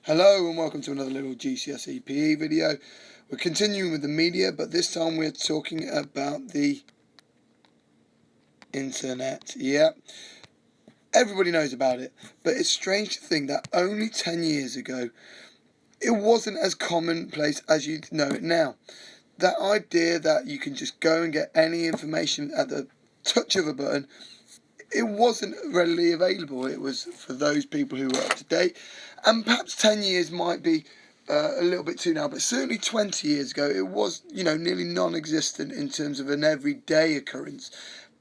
Hello and welcome to another little GCSE PE video. We're continuing with the media, but this time we're talking about the internet. Yeah, everybody knows about it, but it's strange to think that only 10 years ago it wasn't as commonplace as you know it now. That idea that you can just go and get any information at the touch of a button, it wasn't readily available. It was for those people who were up to date, and perhaps 10 years might be a little bit too now, but certainly 20 years ago it was, nearly non-existent in terms of an everyday occurrence.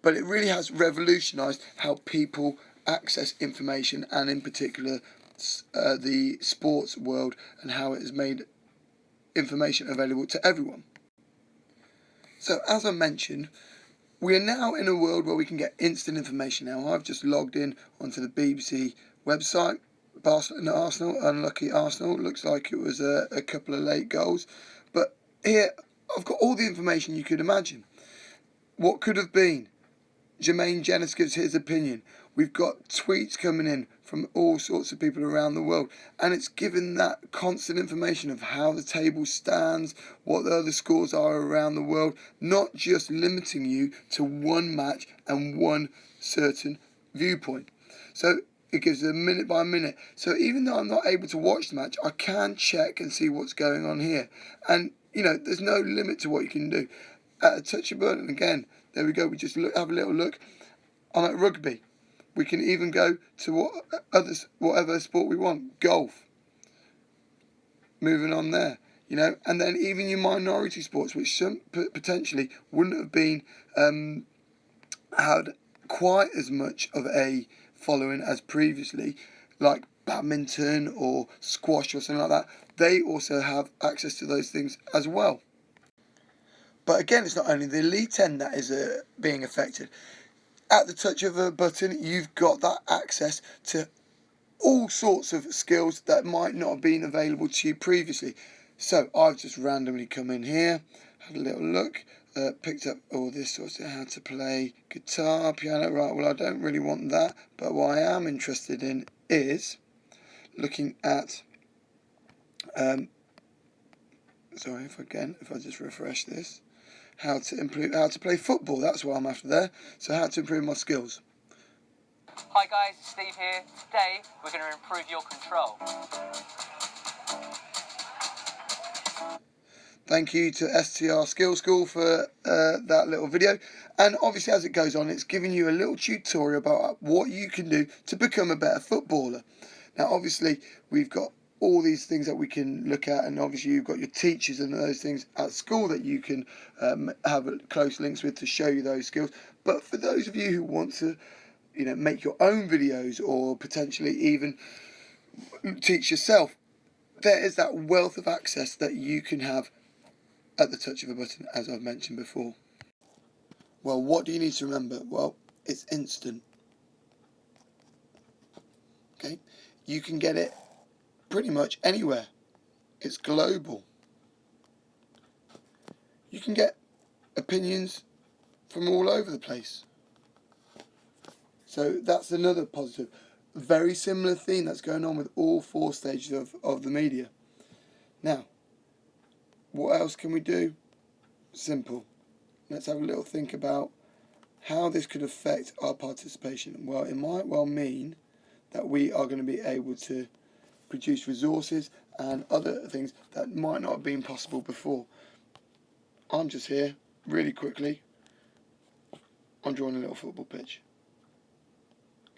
But it really has revolutionised how people access information, and in particular the sports world, and how it has made information available to everyone. So as I mentioned, we are now in a world where we can get instant information now. I've just logged in onto the BBC website. Barcelona, Arsenal, unlucky Arsenal. Looks like it was a couple of late goals. But here, I've got all the information you could imagine. What could have been? Jermaine Jenas gives his opinion. We've got tweets coming in from all sorts of people around the world, and it's given that constant information of how the table stands, what the other scores are around the world, not just limiting you to one match and one certain viewpoint. So it gives a minute by minute. So even though I'm not able to watch the match, I can check and see what's going on here. And, there's no limit to what you can do. At a touch of a button, again, there we go, we just have a little look. I'm at rugby. We can even go to whatever sport we want. Golf. Moving on there, and then even your minority sports, which some potentially wouldn't have been had quite as much of a following as previously, like badminton or squash or something like that. They also have access to those things as well. But again, it's not only the elite end that is being affected. At the touch of a button, you've got that access to all sorts of skills that might not have been available to you previously. So I've just randomly come in here, had a little look, picked up all this sorts of how to play guitar, piano. Right, well, I don't really want that, but what I am interested in is looking at if I just refresh this, how to play football. That's what I'm after there. So how to improve my skills. Hi guys, Steve here. Today we're going to improve your control. Thank you to STR Skill School for that little video. And obviously as it goes on, it's giving you a little tutorial about what you can do to become a better footballer. Now obviously we've got all these things that we can look at, and obviously you've got your teachers and those things at school that you can have close links with to show you those skills. But for those of you who want to make your own videos or potentially even teach yourself, there is that wealth of access that you can have at the touch of a button, as I've mentioned before. Well, what do you need to remember? Well, it's instant. Okay, you can get it pretty much anywhere. It's global. You can get opinions from all over the place. So that's another positive. Very similar theme that's going on with all four stages of the media. Now, what else can we do? Simple. Let's have a little think about how this could affect our participation. Well, it might well mean that we are going to be able to produce resources and other things that might not have been possible before. I'm just here, really quickly, I'm drawing a little football pitch.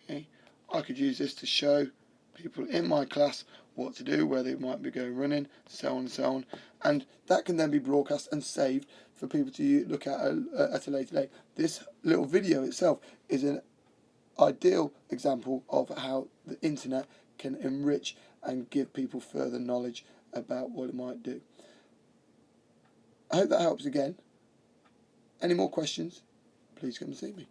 Okay, I could use this to show people in my class what to do, where they might be going running, so on and so on, and that can then be broadcast and saved for people to look at a later date. This little video itself is an ideal example of how the internet can enrich and give people further knowledge about what it might do. I hope that helps again. Any more questions, please come and see me.